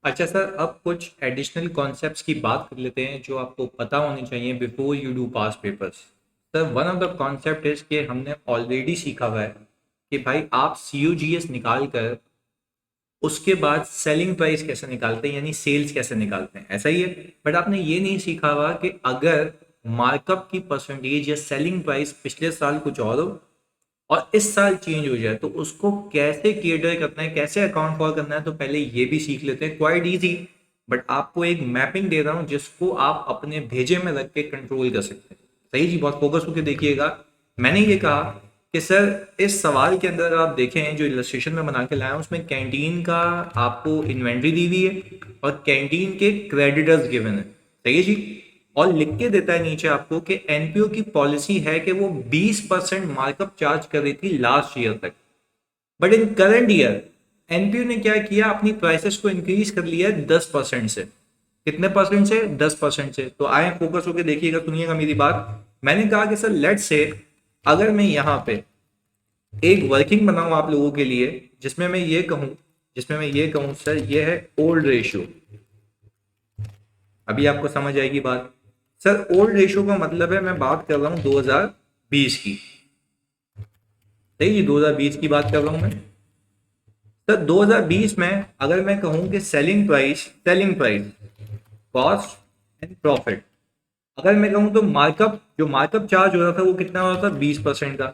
अच्छा सर, अब कुछ एडिशनल कॉन्सेप्ट्स की बात कर लेते हैं जो आपको पता होनी चाहिए before you do pass papers. Sir, one of the concept is कि हमने ऑलरेडी सीखा हुआ है कि भाई आप सी यू जी एस निकाल कर उसके बाद सेलिंग प्राइस कैसे निकालते हैं, यानी सेल्स कैसे निकालते हैं, ऐसा ही है। बट आपने ये नहीं सीखा हुआ कि अगर मार्कअप की परसेंटेज या सेलिंग प्राइस पिछले साल कुछ और हो और इस साल चेंज हो जाए तो उसको कैसे केटर करना है, कैसे अकाउंट फॉर करना है, तो पहले ये भी सीख लेते हैं। Quite easy. बट आपको एक मैपिंग दे रहा हूँ जिसको आप अपने भेजे में रख के कंट्रोल कर सकते हैं। सही जी, बहुत फोकस होकर देखिएगा। मैंने ये कहा कि सर इस सवाल के अंदर आप देखें जो इलस्ट्रेशन में बना के लाया हूं उसमें कैंटीन का आपको इन्वेंट्री दी हुई है और कैंटीन के क्रेडिटर्स गिवन है। सही है जी। और लिख के देता है नीचे आपको कि एनपीओ की पॉलिसी है कि वो 20% मार्कअप चार्ज कर रही थी लास्ट ईयर तक। But in current year NPO ने क्या किया, अपनी प्राइसेस को इंक्रीज कर लिया है 10% से। कितने परसेंट से? 10% से। तो आए फोकस होकर देखिएगा, सुनिएगा मेरी बात। मैंने कहा कि सर लेट से अगर मैं यहां पे एक वर्किंग बनाऊं आप लोगों के लिए जिसमें मैं ये कहूं सर ये है ओल्ड रेशियो। अभी आपको समझ आएगी बात। सर ओल्ड रेशियो का मतलब है, मैं बात कर रहा हूं 2020 की। सही जी, 2020 की बात कर रहा हूं मैं। सर 2020 में अगर मैं कहूं कि selling price cost and profit, अगर मैं कहूं तो जो मार्कअप चार्ज हो रहा था वो कितना हो रहा था? 20% का।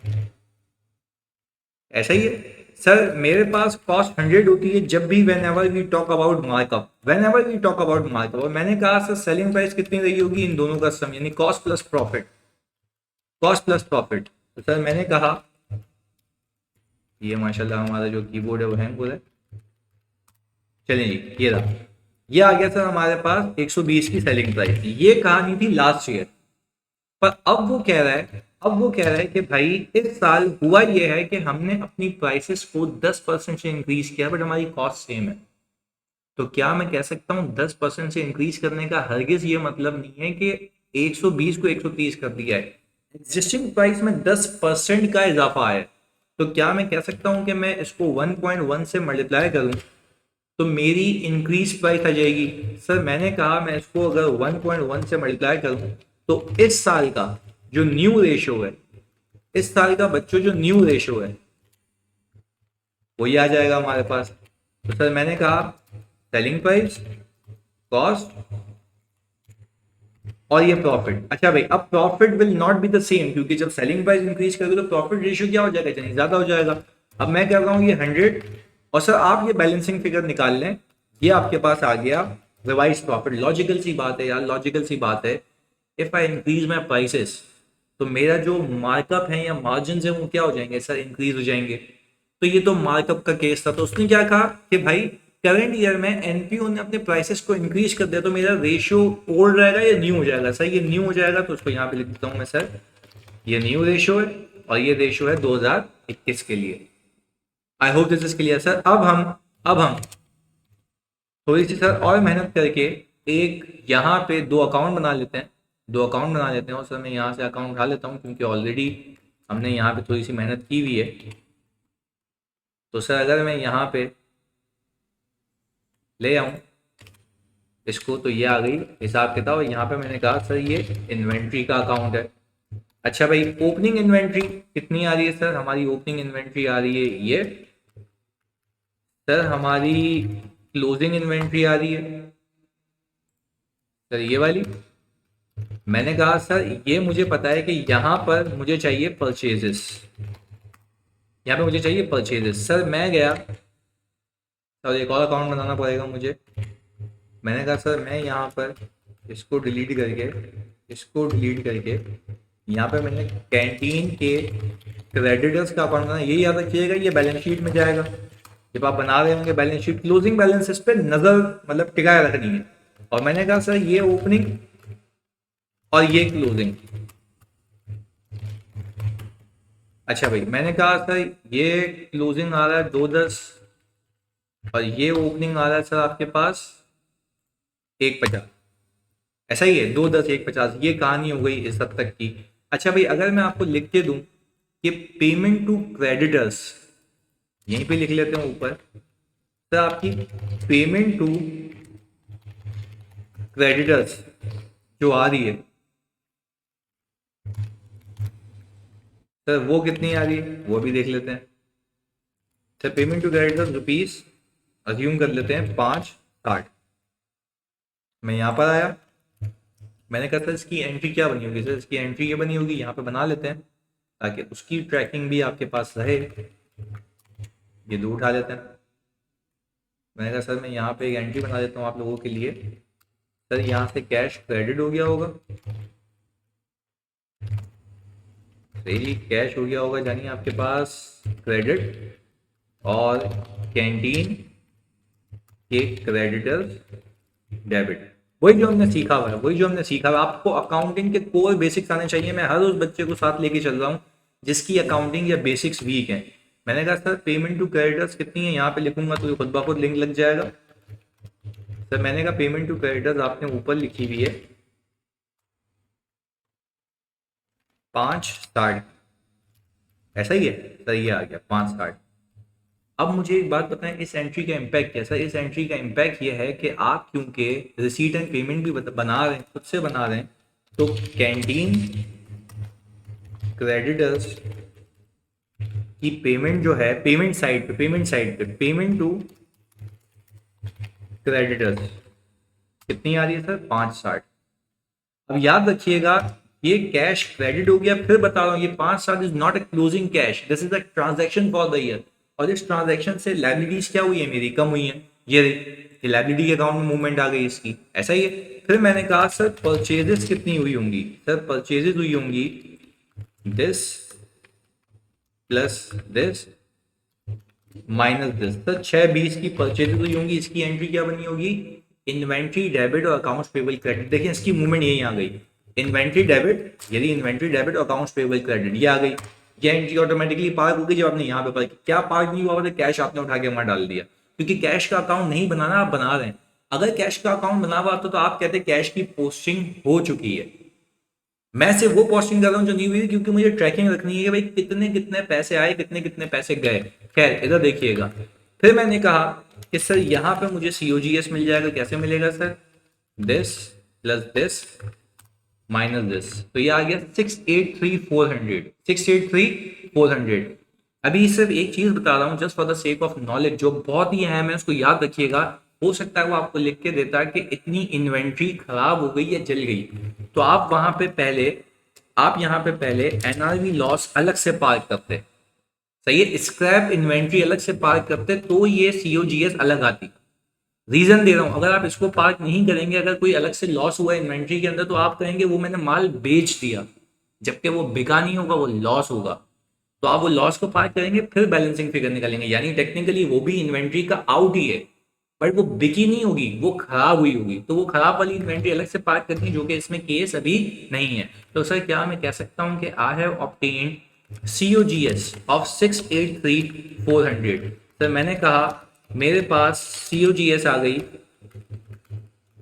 ऐसा ही है। सर मेरे पास कॉस्ट 100 होती है जब भी whenever we talk about markup, और मैंने कहा सर सेलिंग प्राइस कितनी रही होगी इन दोनों का सम, यानी कॉस्ट प्लस प्रॉफिट। तो सर मैंने कहा, ये माशाल्लाह हमारा जो कीबोर्ड है वो हैंग हो रहा है। चलिए जी, ये रहा। ये आ गया सर हमारे पास 120 की सेलिंग प्राइस थी। ये कहानी थी लास्ट ईयर। पर अब वो कह रहा है कि भाई इस साल हुआ ये है कि हमने अपनी प्राइसेस को 10% से इंक्रीज किया बट हमारी कॉस्ट सेम है। तो क्या मैं कह सकता हूँ 10% से इंक्रीज करने का हरगिज ये मतलब नहीं है कि 120 को 130 कर दिया है। एग्जिस्टिंग प्राइस में 10% का इजाफा है। तो क्या मैं कह सकता हूँ कि मैं इसको 1.1 से मल्टीप्लाई करूँ तो मेरी इंक्रीज प्राइस आ जाएगी? सर मैंने कहा मैं इसको अगर 1.1 से मल्टीप्लाई करूं तो इस साल का जो न्यू रेशो है, इस साल का बच्चों जो न्यू रेशो है वही आ जाएगा हमारे पास। तो सर मैंने कहा सेलिंग प्राइस, कॉस्ट और ये प्रॉफिट। अच्छा भाई, अब profit will not be the same क्योंकि जब सेलिंग प्राइस इंक्रीज करोगे तो प्रॉफिट रेशियो क्या हो जाएगा? यानी ज्यादा हो जाएगा। अब मैं कर रहा हूँ ये 100 और सर आप ये बैलेंसिंग फिगर निकाल लें। ये आपके पास आ गया रिवाइज प्रॉफिट। लॉजिकल सी बात है यार, लॉजिकल सी बात है। If I increase my prices तो मेरा जो मार्कअप है या मार्जिन है वो क्या हो जाएंगे सर? इंक्रीज हो जाएंगे। तो ये तो मार्कअप का केस था। तो उसने क्या कहा कि भाई करंट ईयर में एनपीओ ने अपने प्राइसेस को इंक्रीज कर दिया तो मेरा रेशियो ओल्ड रहेगा या न्यू हो जाएगा? सर ये न्यू हो जाएगा, तो उसको यहाँ पे लिख देता हूँ मैं सर। ये न्यू रेशियो है और ये रेशियो है 2021 के लिए। I hope this is clear sir. अब हम थोड़ी सी सर और मेहनत करके एक यहाँ पे दो अकाउंट बना लेते हैं। और सर मैं यहाँ से अकाउंट उठा लेता हूँ क्योंकि ऑलरेडी हमने यहाँ पे थोड़ी सी मेहनत की हुई है। तो सर अगर मैं यहाँ पे ले आऊँ इसको तो ये आ गई हिसाब किताब। यहाँ पे मैंने कहा सर ये इन्वेंट्री का अकाउंट है। अच्छा भाई, ओपनिंग इन्वेंट्री कितनी आ रही है सर? हमारी ओपनिंग इन्वेंट्री आ रही है ये। सर हमारी क्लोजिंग इन्वेंट्री आ रही है सर ये वाली। मैंने कहा सर ये मुझे पता है कि यहाँ पर मुझे चाहिए परचेजेस, यहाँ पे मुझे चाहिए परचेजेस। सर मैं गया और एक और अकाउंट बनाना पड़ेगा मुझे। मैंने कहा सर मैं यहाँ पर इसको डिलीट करके यहाँ पे मैंने कैंटीन के क्रेडिटर्स का अकाउंट बनाना। ये याद रखिएगा ये बैलेंस शीट में जाएगा। जब आप बना रहे होंगे बैलेंस शीट, क्लोजिंग बैलेंसेस पे नजर मतलब टिकाए रखनी है। और मैंने कहा सर ये ओपनिंग और ये क्लोजिंग। अच्छा भाई, मैंने कहा सर ये क्लोजिंग आ रहा है 210 और ये ओपनिंग आ रहा है सर आपके पास 150। ऐसा ही है, 210 150। ये कहानी हो गई इस हद तक की। अच्छा भाई, अगर मैं आपको लिख के दूं कि पेमेंट टू क्रेडिटर्स, यहीं पे लिख लेते हैं ऊपर। सर आपकी पेमेंट टू क्रेडिटर्स जो आ रही है सर, वो कितनी आ रही है वो भी देख लेते हैं। Sir payment to creditors rupees assume कर लेते हैं 560। मैं यहाँ पर आया, मैंने कहा सर इसकी एंट्री क्या बनी होगी, सर इसकी एंट्री ये बनी होगी, यहाँ पे बना लेते हैं ताकि उसकी ट्रैकिंग भी आपके पास रहे। ये दो उठा लेते हैं। मैंने कहा सर मैं यहाँ पे एक एंट्री बना देता हूँ आप लोगों के लिए। सर यहाँ से कैश क्रेडिट हो गया होगा, सही कैश हो गया होगा, जानिए आपके पास क्रेडिट और कैंटीन के क्रेडिटर्स डेबिट। वही जो हमने सीखा हुआ है, वही जो हमने सीखा हुआ है। आपको अकाउंटिंग के कोर बेसिक्स आने चाहिए। मैं हर उस बच्चे को साथ लेके चल रहा हूँ जिसकी अकाउंटिंग या बेसिक्स वीक है। मैंने कहा सर पेमेंट टू क्रेडिटर्स कितनी है, यहाँ पे लिखूंगा तो खुद ब खुद लिंक लग जाएगा। सर मैंने कहा पेमेंट टू क्रेडिटर्स आपने ऊपर लिखी हुई है 560, ऐसा ही है सर, ये आ गया 560। अब मुझे एक बात बताएं, इस एंट्री का इम्पैक्ट क्या है। सर इस एंट्री का इम्पैक्ट ये है कि आप क्योंकि रिसीट एंड पेमेंट भी बना रहे हैं, खुद से बना रहे हैं, तो कैंटीन क्रेडिटर्स की पेमेंट जो है पेमेंट टू क्रेडिटर्स कितनी आ रही है सर, 560। अब याद रखिएगा ये कैश क्रेडिट हो गया, फिर बता रहा हूँ ये 560 is not a closing cash, this is a transaction for the year. और इस ट्रांजैक्शन से लायबिलिटीज क्या हुई है, मेरी कम हुई है। ये लायबिलिटी के अकाउंट में मूवमेंट आ गई इसकी, ऐसा ही है। फिर मैंने कहा सर परचेजेस कितनी हुई होंगी, सर परचेजेस हुई होंगी this plus this minus this. Sir 620 की परचेजेस हुई होंगी, इसकी एंट्री क्या बनी होगी, इन्वेंट्री डेबिट और अकाउंट्स पेबल क्रेडिट। देखिए इसकी मूवमेंट यही आ गई, इन्वेंट्री डेबिट, यदि इन्वेंट्री डेबिट और अकाउंट्स पेबल क्रेडिट ये आ गई। ये एंट्री ऑटोमेटिकली पार्क हो गई। जब आपने यहाँ पे पार्क, क्या पार्क नहीं हुआ, कैश आपने उठा के वहां डाल दिया, क्योंकि कैश का अकाउंट नहीं बनाना, आप बना रहे हैं। अगर कैश का अकाउंट बना हुआ तो आप कहते हैं कैश की पोस्टिंग हो चुकी है। मैं सिर्फ वो पोस्टिंग कर रहा हूँ जो नहीं हुई है, क्योंकि मुझे ट्रैकिंग रखनी है कि भाई कितने कितने पैसे आए, कितने कितने पैसे गए। खैर इधर देखिएगा, फिर मैंने कहा कि सर यहाँ पे मुझे सीओजीएस मिल जाएगा। कैसे मिलेगा sir, this plus this minus this, तो ये आ गया 683,400, 683,400। अभी सिर्फ एक चीज बता रहा हूँ just for the sake of knowledge, जो बहुत ही अहम है, उसको याद रखिएगा। हो सकता है वो आपको लिख के देता है कि इतनी इन्वेंट्री खराब हो गई या जल गई, तो आप वहां पे पहले, आप यहाँ पे पहले एनआरवी लॉस अलग से पार्क करते, सही है, स्क्रैप इन्वेंट्री अलग से पार्क करते, तो ये सीओजीएस अलग आती। रीजन दे रहा हूं, अगर आप इसको पार्क नहीं करेंगे, अगर कोई अलग से लॉस हुआ इन्वेंट्री के अंदर, तो आप कहेंगे वो मैंने माल बेच दिया, जबकि वो बिका नहीं होगा, वो लॉस होगा। तो आप वो लॉस को पार्क करेंगे, फिर बैलेंसिंग फिगर निकालेंगे, यानी टेक्निकली वो भी इन्वेंट्री का आउट ही है, बट वो बिकी नहीं होगी, वो खराब हुई होगी। तो वो खराब वाली इन्वेंट्री अलग से पार्क करनी, जो कि इसमें केस अभी नहीं है। तो सर क्या मैं कह सकता हूं कि I have obtained COGS of 683,400। Sir मैंने कहा मेरे पास सीओजीएस आ गई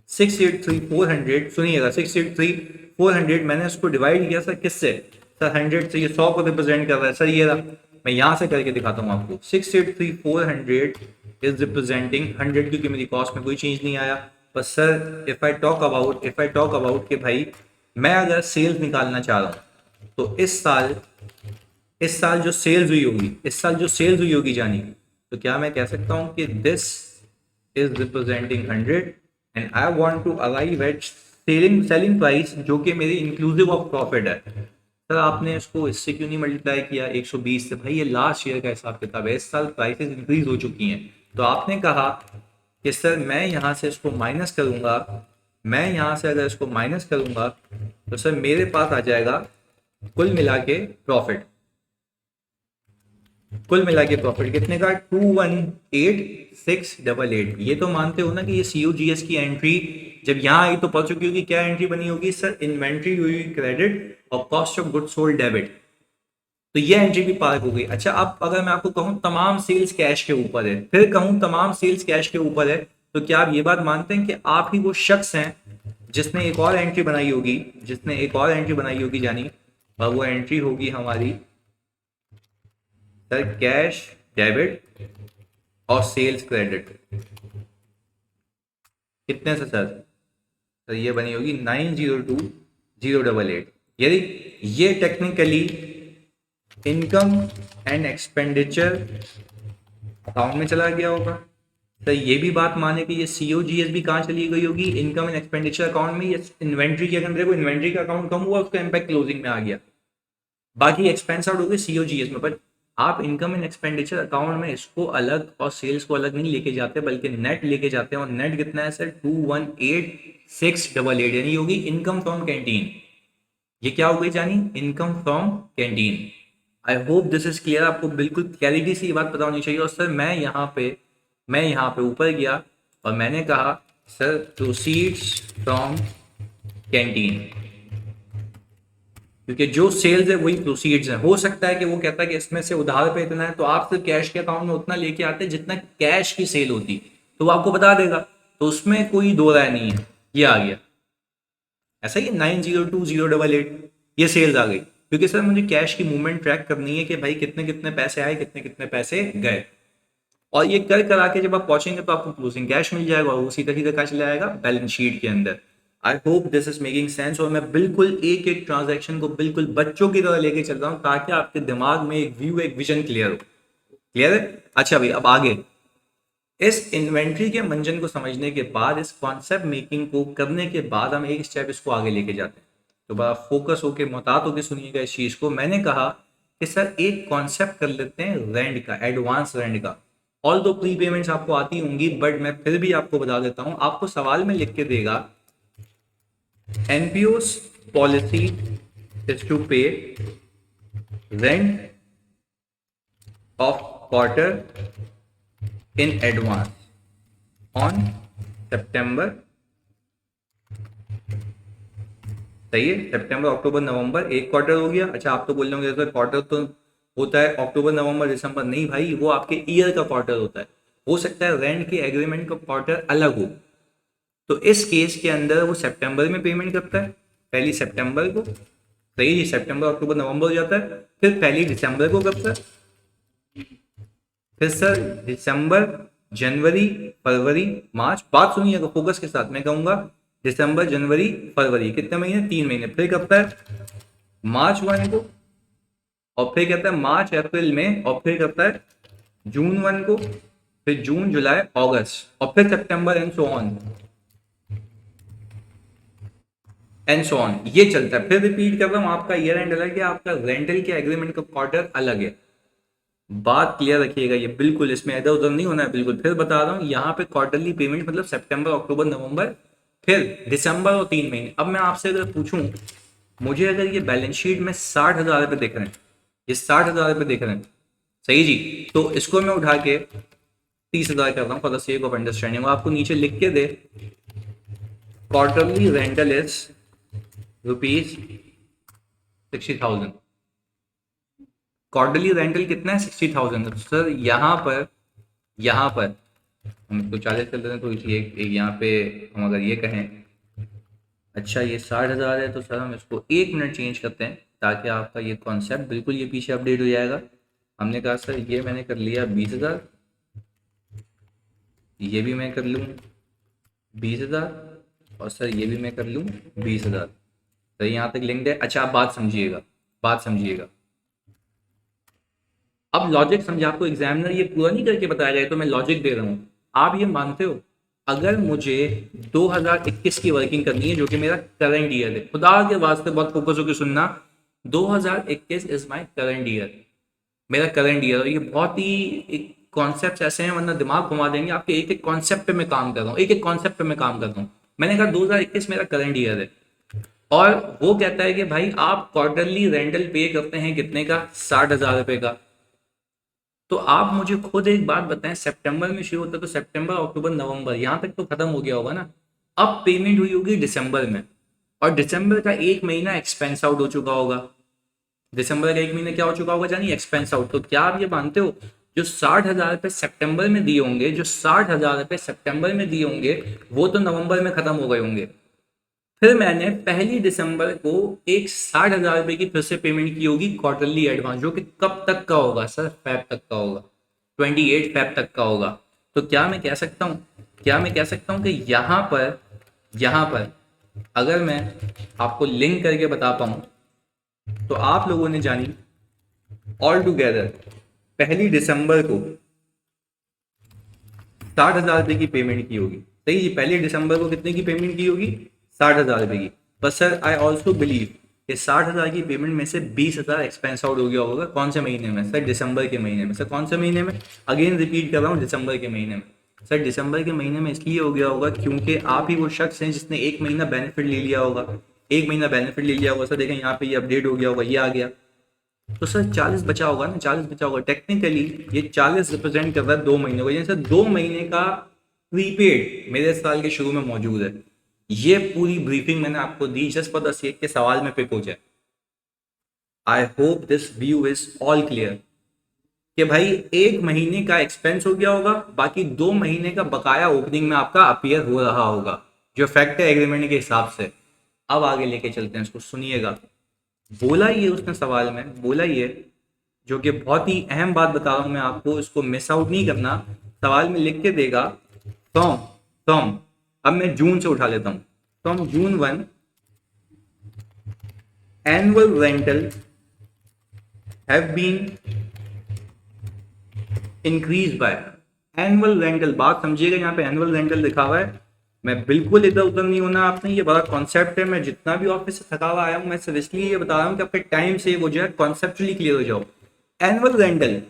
683,400। सुनिएगा 683,400, मैंने उसको डिवाइड किया सर किससे, सर 100 से। ये 100 को रिप्रेजेंट कर रहा है सर, ये रहा, मैं यहां से करके दिखाता हूं आपको। 683,400 इज रिप्रेजेंटिंग 100, क्योंकि मेरी कॉस्ट में कोई चेंज नहीं आया। बस sir if I talk about कि भाई मैं अगर सेल्स निकालना चाह रहा हूं, तो इस साल जो सेल्स हुई होगी, जानी, तो क्या मैं कह सकता हूं कि this is representing 100 and I want to arrive at selling price, जो कि मेरी इंक्लूसिव ऑफ प्रॉफिट है। सर आपने इसको इससे क्यों नहीं मल्टीप्लाई किया 120 से, भाई ये लास्ट ईयर का हिसाब किताब है, इस साल प्राइसेस इंक्रीज हो चुकी हैं। तो आपने कहा कि सर मैं यहाँ से इसको माइनस करूंगा, मैं यहाँ से अगर इसको माइनस करूंगा, तो सर मेरे पास आ जाएगा कुल मिला के प्रॉफिट। कुल मिला के प्रॉफिट कितने का, 218,688। ये तो मानते हो ना कि ये सीओजीएस की एंट्री जब यहाँ आई तो पढ़ चुकी होगी। क्या एंट्री बनी होगी सर, इन्वेंट्री हुई क्रेडिट और cost of goods sold debit, तो ये एंट्री भी पार्क हो गई। अच्छा अब अगर मैं आपको कहूं तमाम सेल्स कैश के ऊपर है, फिर कहूं तमाम सेल्स कैश के ऊपर है, तो क्या आप ये बात मानते हैं कि आप ही वो शख्स हैं जिसने एक और एंट्री बनाई होगी, जानी, और वो एंट्री होगी हमारी सर कैश डेबिट और सेल्स क्रेडिट। कितने से सर, तो ये बनी होगी 902088। यदि ये technically income and expenditure account में चला गया होगा। तो ये भी बात माने कि ये COGS भी कहाँ चली गई होगी, इनकम एंड एक्सपेंडिचर अकाउंट में। ये इन्वेंट्री के अंदर देखो, इन्वेंट्री का अकाउंट कम हुआ, उसका इम्पैक्ट क्लोजिंग में आ गया, बाकी एक्सपेंस आउट हो गए COGS में। बट आप इनकम एंड एक्सपेंडिचर अकाउंट में इसको अलग और सेल्स को अलग नहीं लेके जाते, बल्कि नेट लेके जाते हैं। और नेट कितना है सर, 218688, यानी होगी इनकम फ्रॉम कैंटीन। ये क्या हो गई जानी, income from canteen. I hope this is clear. आपको बिल्कुल क्लैरिटी से ये बात पता होनी चाहिए। और सर मैं यहाँ पे ऊपर गया और मैंने कहा सर प्रोसीड्स फ्रॉम कैंटीन, क्योंकि जो सेल्स है वही प्रोसीड्स है। हो सकता है कि वो कहता है कि इसमें से उधार पे इतना है, तो आप सिर्फ कैश के अकाउंट में उतना लेके आते हैं जितना कैश की सेल होती, तो वो आपको बता देगा, तो उसमें कोई दो राय नहीं है। ये आ गया ऐसा ही 902088, ये सेल्स आ गई, क्योंकि सर मुझे कैश की मूवमेंट ट्रैक करनी है कि भाई कितने कितने पैसे आए, कितने कितने पैसे गए। और ये कर करा के जब आप पहुंचेंगे तो आपको क्लोजिंग कैश मिल जाएगा, और उसी तरीके का चला जाएगा बैलेंस शीट के अंदर। I hope this is making sense. और मैं बिल्कुल एक एक ट्रांजैक्शन को बिल्कुल बच्चों की तरह लेके चल रहा हूँ, ताकि आपके दिमाग में एक व्यू, एक विजन क्लियर हो। क्लियर है? अच्छा भाई, अब आगे इस इन्वेंट्री के मंजन को समझने के बाद, इस कॉन्सेप्ट मेकिंग को करने के बाद, हम एक स्टेप इसको आगे लेके जाते हैं। तो बड़ा फोकस होके, मोहतात होके सुनिएगा इस चीज को। मैंने कहा कि सर एक कॉन्सेप्ट कर लेते हैं रेंट का, एडवांस रेंट का। ऑल दो प्री पेमेंट्स आपको आती होंगी, बट मैं फिर भी आपको बता देता हूं। आपको सवाल में लिख के देगा एनपीओस पॉलिसी इज टू पे rent of quarter in advance on सितंबर। सही है, सितंबर अक्टूबर नवंबर, एक क्वार्टर हो गया। अच्छा, आप तो बोल रहे होंगे क्वार्टर तो होता है अक्टूबर नवंबर दिसंबर। नहीं भाई, वो आपके ईयर का क्वार्टर होता है। हो सकता है रेंट के एग्रीमेंट का क्वार्टर अलग हो, तो इस केस के अंदर वो सितंबर में पेमेंट करता है, पहली सितंबर को। सही जी, सितंबर अक्टूबर नवंबर हो जाता है, फिर पहली दिसंबर को करता है, फिर सर दिसंबर जनवरी फरवरी मार्च। बात सुनिएगा फोकस के साथ, मैं कहूंगा दिसंबर जनवरी फरवरी, कितने महीने, 3 महीने। फिर करता है मार्च 1 को, और फिर कहता है मार्च अप्रैल में, और फिर करता है जून 1 को, फिर जून जुलाई अगस्त, और फिर सितंबर, and so on and so on. ये चलता है। फिर रिपीट कर रहा हूं, आपका ईयर एंड अलग है, आपका रेंटल के एग्रीमेंट का क्वार्टर अलग है। बात क्लियर रखिएगा, ये बिल्कुल इसमें इधर उधर नहीं होना है। बिल्कुल फिर बता रहा हूँ, यहाँ पे क्वार्टरली पेमेंट मतलब सितंबर अक्टूबर नवंबर, फिर दिसंबर, और 3 महीने। अब मैं आपसे अगर पूछूं, मुझे अगर ये बैलेंस शीट में 60,000 रुपये दिख रहे हैं, ये 60,000 रुपये दिख रहे हैं, सही जी, तो इसको मैं उठा के 30,000 कर रहा हूँ for the sake of understanding. आपको नीचे लिख के दे quarterly rental is ₹60,000। Quarterly rental कितना है, 60,000। सर यहाँ पर हम इसको 40 कर देते हैं, तो इसलिए एक यहाँ पे हम अगर ये कहें, अच्छा ये 60,000 है, तो सर हम इसको 1 मिनट चेंज करते हैं, ताकि आपका ये कॉन्सेप्ट बिल्कुल ये पीछे अपडेट हो जाएगा। हमने कहा सर ये मैंने कर लिया 20,000, ये भी मैं कर लूँ 20,000, और सर ये भी मैं कर लूँ 20,000। तो यहाँ तक लिंक्ड है। अच्छा, आप बात समझिएगा, बात समझिएगा। अब लॉजिक समझे, आपको एग्जामिनर ये पूरा नहीं करके बताया जाए, तो मैं लॉजिक दे रहा हूँ। आप ये मानते हो, अगर मुझे 2021 की वर्किंग करनी है, जो कि मेरा करंट ईयर है, खुदा के वास्ते बहुत फोकस होकर सुनना, 2021 इज माय करंट ईयर, मेरा करंट ईयर। और ये बहुत ही कॉन्सेप्ट ऐसे हैं, वरना दिमाग घुमा देंगे आपके। एक एक कॉन्सेप्ट पे मैं काम कर रहा हूँ, एक एक कॉन्सेप्ट पे मैं काम कर रहा हूँ। मैंने कहा 2021 मेरा करंट ईयर है, और वो कहता है कि भाई आप क्वार्टरली रेंटल पे करते हैं कितने का, 60,000 रुपए का। तो आप मुझे खुद एक बात बताएं, सितंबर में शुरू होता है, तो सितंबर अक्टूबर नवंबर यहाँ तक तो खत्म हो गया होगा ना। अब पेमेंट हुई होगी दिसंबर में, और दिसंबर का 1 महीना एक्सपेंस आउट हो चुका होगा। दिसंबर का 1 महीना क्या हो चुका होगा जानी, एक्सपेंस आउट। तो क्या आप ये मानते हो, जो 60,000 रुपये सितंबर में दिए होंगे, जो 60,000 रुपये सितंबर में दिए होंगे, वो तो नवंबर में खत्म हो गए होंगे। फिर मैंने पहली दिसंबर को एक 60,000 रुपये की फिर से पेमेंट की होगी क्वार्टरली एडवांस, जो कि कब तक का होगा सर, फेब तक का होगा, 28 फेब तक का होगा। तो क्या मैं कह सकता हूँ कि यहाँ पर अगर मैं आपको लिंक करके बता पाऊँ तो आप लोगों ने जानी ऑल टुगेदर 1 दिसंबर को 60,000 रुपये की पेमेंट की होगी। सही जी, 1 दिसंबर को कितने की पेमेंट की होगी? 60,000 रुपये की। पर सर आई ऑल्सो बिलीव कि 60,000 की पेमेंट में से 20,000 एक्सपेंस आउट हो गया होगा। कौन से महीने में? सर दिसंबर के महीने में। सर कौन से महीने में? अगेन रिपीट कर रहा हूँ, दिसंबर के महीने में। सर दिसंबर के महीने में इसलिए हो गया होगा क्योंकि आप ही वो शख्स हैं जिसने 1 महीना बेनिफिट ले लिया होगा। 1 महीना बेनिफिट ले लिया होगा। सर देखें यहाँ पे ये अपडेट हो गया होगा, ये आ गया। तो सर 40 बचा होगा ना, 40 बचा होगा। टेक्निकली ये 40 रिप्रेजेंट कर रहा है 2 महीने को, यानी सर 2 महीने का प्रीपेड मेरे साल के शुरू में मौजूद है। ये पूरी ब्रीफिंग मैंने आपको दी जस्ट फॉर द सेक के सवाल में पिक हो जाए। I hope this view is all clear कि भाई 1 महीने का एक्सपेंस हो गया होगा, बाकी 2 महीने का बकाया ओपनिंग में आपका अपीयर हो रहा होगा, जो फैक्ट है एग्रीमेंट के हिसाब से। अब आगे लेके चलते हैं इसको, सुनिएगा। बोला ये उसने सवाल में, बोला ये, जो कि बहुत ही अहम बात बता रहा हूं मैं आपको, इसको मिस आउट नहीं करना। सवाल में लिख के देगा फ्रॉम फ्रॉम अब मैं जून से उठा लेता हूं। From June 1 annual rental have been increase by. Annual rental, बात समझिएगा, यहाँ पे एनुअल रेंटल लिखा हुआ है। मैं बिल्कुल इधर उधर नहीं होना आपने, ये बड़ा कॉन्सेप्ट है। मैं जितना भी ऑफिस से थका हुआ आया हूँ, मैं सिर्फ इसलिए ये बता रहा हूँ कि आपके टाइम से वो जो है कॉन्सेप्चुअली क्लियर हो जाओ। एनुअल रेंटल,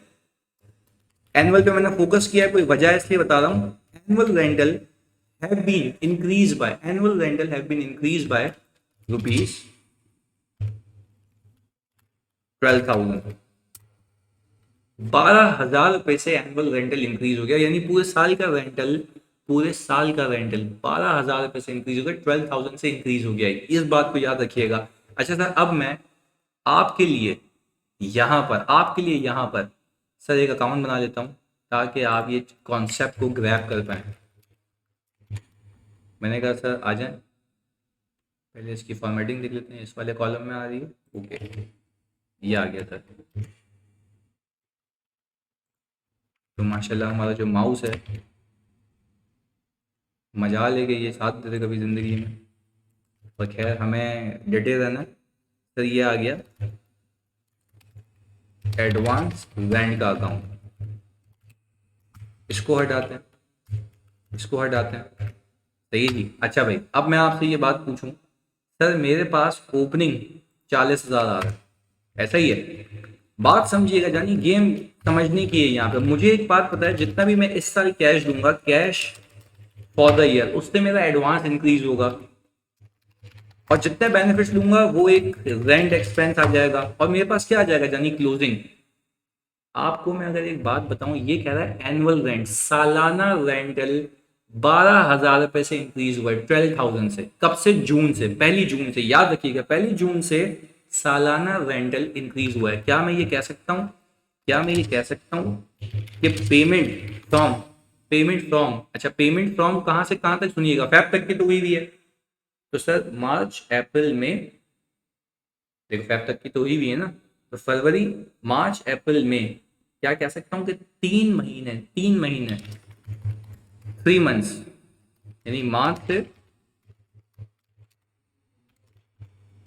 एनुअल पे मैंने फोकस किया है, कोई वजह है इसलिए बता रहा हूँ। Annual rental have been increase by, annual rental have been increase by ₹12,000। 12,000 रुपए से एनुअल रेंटल इंक्रीज हो गया, यानी पूरे साल का रेंटल, पूरे साल का रेंटल 12,000 रुपए से इंक्रीज हो गया, 12,000 से इंक्रीज हो गया। इस बात को याद रखिएगा। अच्छा सर, अब मैं आपके लिए यहाँ पर, आपके लिए यहाँ पर सर एक अकाउंट बना लेता हूँ ताकि आप ये कॉन्सेप्ट को ग्रैब कर पाए। मैंने कहा सर आ जाए, पहले इसकी फॉर्मेटिंग देख लेते हैं। इस वाले कॉलम में आ रही है, ओके, ये आ गया सर। तो माशाल्लाह हमारा जो माउस है मजा लेके ये साथ देते कभी ज़िंदगी में, पर खैर हमें डटे रहना। सर ये आ गया एडवांस रेंट का अकाउंट, इसको हटाते हैं, इसको हटाते हैं। सही जी। अच्छा भाई, अब मैं आपसे ये बात पूछूं, सर मेरे पास ओपनिंग 40,000 आ रहा है, ऐसा ही है? बात समझिएगा, जानी गेम समझने की है यहाँ पे। मुझे एक बात पता है, जितना भी मैं इस साल कैश दूंगा, कैश फॉर द ईयर, उससे मेरा एडवांस इंक्रीज होगा, और जितने बेनिफिट्स लूंगा वो एक रेंट एक्सपेंस आ जाएगा, और मेरे पास क्या आ जाएगा जानी? क्लोजिंग। आपको मैं अगर एक बात बताऊं, ये कह रहा है एनुअल रेंट, सालाना रेंटल 12,000 रुपए से इंक्रीज हुआ है, 12,000 से। कब से? जून से, 1 जून से। याद रखिएगा, 1 जून से सालाना रेंटल इंक्रीज हुआ है। क्या मैं ये कह सकता हूं, क्या मैं ये कह सकता हूं कि पेमेंट फ्रॉम, अच्छा पेमेंट फ्रॉम कहां से कहां तक? सुनिएगा, फैब तक की तो हुई भी है। तो सर मार्च अप्रैल में, देखो फैब तक की तो हुई भी है ना, तो फरवरी मार्च अप्रैल में क्या कह सकता हूं कि 3 महीने, 3 महीने, 3 मंथ्स, यानी मार्च से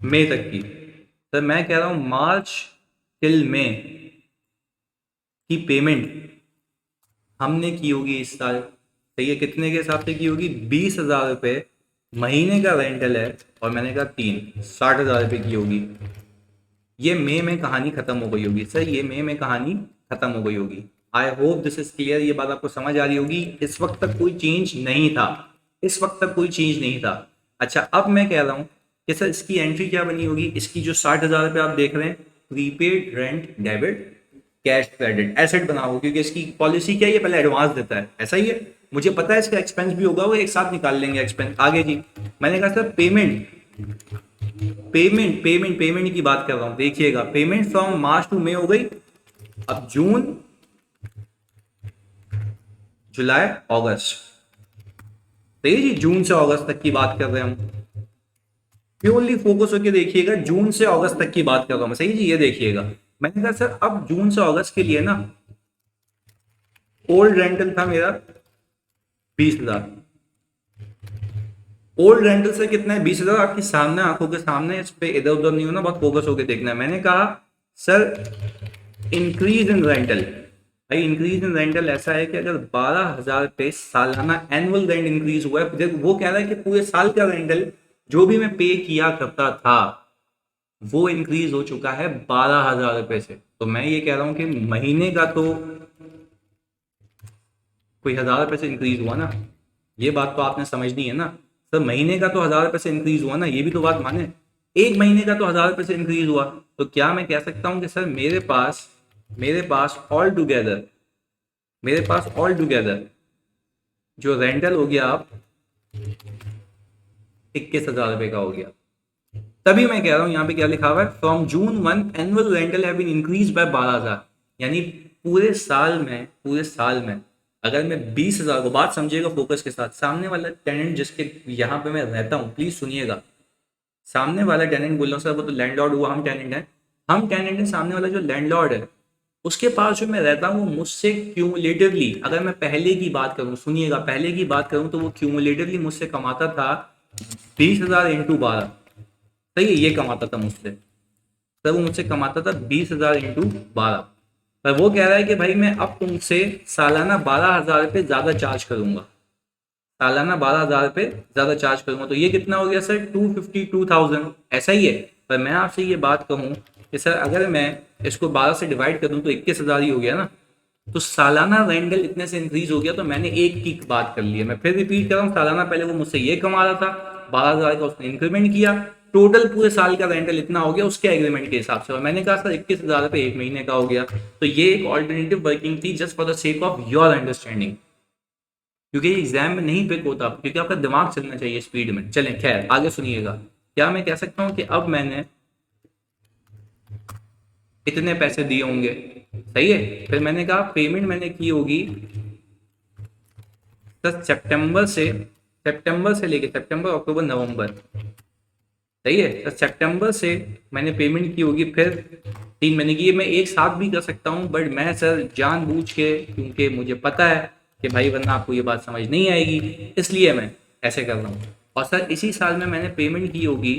मई तक की। सर मैं कह रहा हूं मार्च टिल मई की पेमेंट हमने की होगी इस साल। सही है, कितने के हिसाब से की होगी? 20,000 रुपये महीने का रेंटल है, और मैंने कहा 60,000 रुपये की होगी। ये मई में कहानी खत्म हो गई होगी सर, ये मई में कहानी खत्म हो गई होगी। I hope this is clear, ये बात आपको समझ आ रही होगी। इस वक्त तक कोई चेंज नहीं था, इस वक्त तक कोई चेंज नहीं था। अच्छा, अब मैं कह रहा हूं कि सर इसकी एंट्री क्या बनी होगी? इसकी जो 60,000 रुपये आप देख रहे हैं, prepaid rent debit cash credit asset बनाओ, क्योंकि इसकी पॉलिसी क्या है, ये पहले एडवांस देता है, ऐसा ही है। मुझे पता है इसका एक्सपेंस भी होगा, वो एक साथ निकाल लेंगे एक्सपेंस। आगे जी, मैंने कहा सर पेमेंट, पेमेंट की बात कर रहा हूं, देखिएगा पेमेंट फ्रॉम मार्च टू मई हो गई, अब जून जुलाई अगस्त, तो ये जी जून से अगस्त तक की बात कर रहे हैं हम। प्योरली फोकस होकर देखिएगा, जून से अगस्त तक की बात कर रहा हूं मैं। सही जी, ये देखिएगा, मैंने कहा सर अब जून से अगस्त के लिए ना, ओल्ड रेंटल था मेरा 20,000, ओल्ड रेंटल से कितना है 20,000, आपके सामने आंखों के सामने, इस पे इधर उधर नहीं होना, बहुत फोकस होकर देखना है। मैंने कहा सर इंक्रीज इन रेंटल, भाई इंक्रीज इन रेंटल ऐसा है कि अगर 12,000 पे सालाना एनुअल रेंट इंक्रीज हुआ है, वो कह रहा है कि पूरे साल का रेंटल जो भी मैं पे किया करता था वो इंक्रीज हो चुका है 12,000 रुपए से। तो मैं ये कह रहा हूं कि महीने का तो कोई 1,000 रुपए से इंक्रीज हुआ ना, ये बात तो आपने समझनी है ना। सर महीने का तो 1,000 रुपए से इंक्रीज हुआ ना, ये भी तो बात माने। एक महीने का तो 1,000 रुपए से इंक्रीज हुआ, तो क्या मैं कह सकता हूं कि सर मेरे पास ऑल टुगेदर जो रेंटल हो गया आप 21,000 रुपए का हो गया। तभी मैं कह रहा हूं यहाँ पे क्या लिखा हुआ है, from June 1 annual rental have been increase by 12,000। यानी पूरे साल में अगर मैं 20,000 को, बात समझिएगा फोकस के साथ, सामने वाला टेनेंट जिसके यहाँ पे मैं रहता हूँ, प्लीज सुनिएगा, सामने वाला टेनेंट बोल रहा हूँ सर, वो तो लैंडलॉर्ड हुआ, हम टेनेंट है, सामने वाला जो लैंडलॉर्ड है उसके पास जो मैं रहता हूँ वो मुझसे क्यूमुलेटिवली, अगर मैं पहले की बात करूँ, सुनिएगा पहले की बात करूँ, तो वो क्यूमुलेटिवली मुझसे कमाता था 20,000 इंटू 12। सही है, ये कमाता था मुझसे, तब वो मुझसे कमाता था 20,000 इंटू 12। पर वो कह रहा है कि भाई मैं अब तुमसे सालाना 12,000 रुपये ज्यादा चार्ज करूंगा, सालाना 12,000 रुपये ज्यादा चार्ज करूंगा। तो ये कितना हो गया सर, 252,000, ऐसा ही है। पर मैं आपसे ये बात कहूं कि सर अगर मैं इसको 12 से डिवाइड कर दूं तो 21,000 ही हो गया ना। तो सालाना रेंटल इतने से इंक्रीज हो गया, तो मैंने एक की बात कर ली है। मैं फिर रिपीट कर रहा हूँ, सालाना पहले वो मुझसे ये कमा रहा था, 12,000 का उसने इंक्रीमेंट किया, टोटल पूरे साल का रेंटल इतना हो गया उसके एग्रीमेंट के हिसाब से, और मैंने कहा सर 21,000 रुपये एक महीने का हो गया। तो ये एक ऑल्टरनेटिव वर्किंग थी, just for the sake of your understanding, क्योंकि एग्जाम में नहीं पिक होता, क्योंकि आपका दिमाग चलना चाहिए स्पीड में। चलें खैर आगे सुनिएगा, क्या मैं कह सकता हूँ कि अब मैंने इतने पैसे दिए होंगे, सही है। फिर मैंने कहा पेमेंट मैंने की होगी सर सितंबर अक्टूबर नवंबर, सही है। तो सितंबर से मैंने पेमेंट की होगी, फिर 3 महीने की। ये मैं एक साथ भी कर सकता हूँ, बट मैं सर जानबूझ के, क्योंकि मुझे पता है कि भाई वरना आपको ये बात समझ नहीं आएगी, इसलिए मैं ऐसे कर रहा हूँ। और सर इसी साल में मैंने पेमेंट की होगी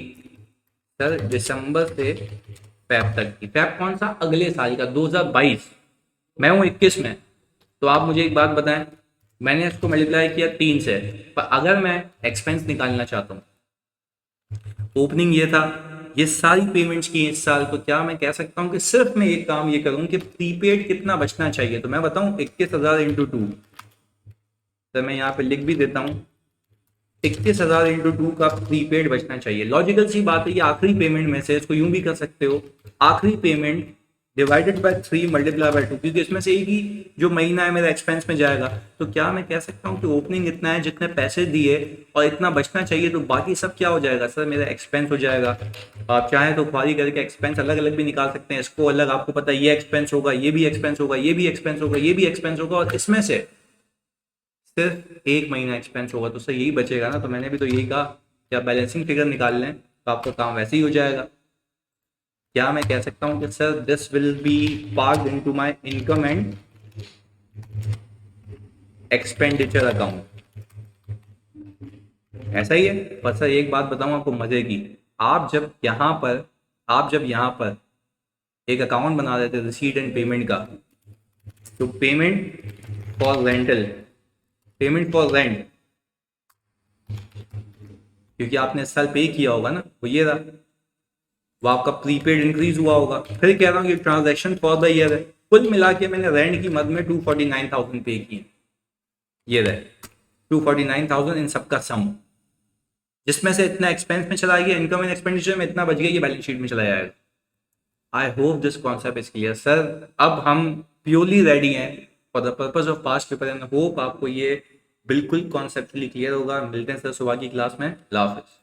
सर दिसंबर से फैब तक की। फैब कौन सा, अगले साल का 2022, मैं हूँ 21 में। तो आप मुझे एक बात बताएं, मैंने इसको मल्टीप्लाई किया 3 से, पर अगर मैं एक्सपेंस निकालना चाहता हूँ, ओपनिंग ये था, ये सारी पेमेंट्स की इस साल, तो क्या मैं कह सकता हूँ कि सिर्फ मैं एक काम ये करूँ कि प्रीपेड कितना बचना चाहिए। तो मैं बताऊँ 21,000 इंटू 2, तो मैं यहाँ पे लिख भी देता हूँ 21,000 इंटू 2 का प्रीपेड बचना चाहिए। लॉजिकल सी बात है, ये आखिरी पेमेंट में से, इसको यूं भी कर सकते हो, आखिरी payment divided by 3 multiply by 2, क्योंकि इसमें से एक ही जो महीना है मेरा एक्सपेंस में जाएगा। तो क्या मैं कह सकता हूँ कि ओपनिंग इतना है, जितने पैसे दिए और इतना बचना चाहिए, तो बाकी सब क्या हो जाएगा सर, मेरा एक्सपेंस हो जाएगा। आप चाहें तो ख्वारी करके एक्सपेंस अलग अलग भी निकाल सकते हैं, इसको अलग, आपको पता है ये एक्सपेंस होगा, ये भी एक्सपेंस होगा, ये भी एक्सपेंस होगा, ये भी एक्सपेंस होगा, और इसमें से सिर्फ एक महीना एक्सपेंस होगा, तो सर यही बचेगा ना। तो मैंने भी तो यही कहा कि आप बैलेंसिंग फिगर निकाल लें तो आपका काम वैसे ही हो जाएगा। क्या मैं कह सकता हूँ कि sir this will be parked into my income and expenditure account, ऐसा ही है। पर सर एक बात बताऊं आपको मजे की, आप जब यहाँ पर एक अकाउंट बना रहे थे रिसीट एंड पेमेंट का, तो पेमेंट फॉर रेंट, क्योंकि आपने इस साल पे किया होगा ना, वो ये रहा, वो आपका प्रीपेड इंक्रीज हुआ होगा। फिर कह रहा हूँ ये ट्रांजैक्शन फॉर द ईयर है, कुल मिला के मैंने रेंट की मद में 249,000 पे किए, ये रहे 249,000 इन सबका सम, जिसमें से इतना एक्सपेंस में चला गया, इनकम एंड एक्सपेंडिचर में इतना बच गया, ये बैलेंस शीट में चला जाएगा। I hope this concept is clear sir. अब हम प्योरली रेडी हैं for the purpose of past paper, and hope आपको ये बिल्कुल कॉन्सेप्टली क्लियर होगा। मिलते हैं सर सुबह की क्लास में, अल्लाह हाफिज़।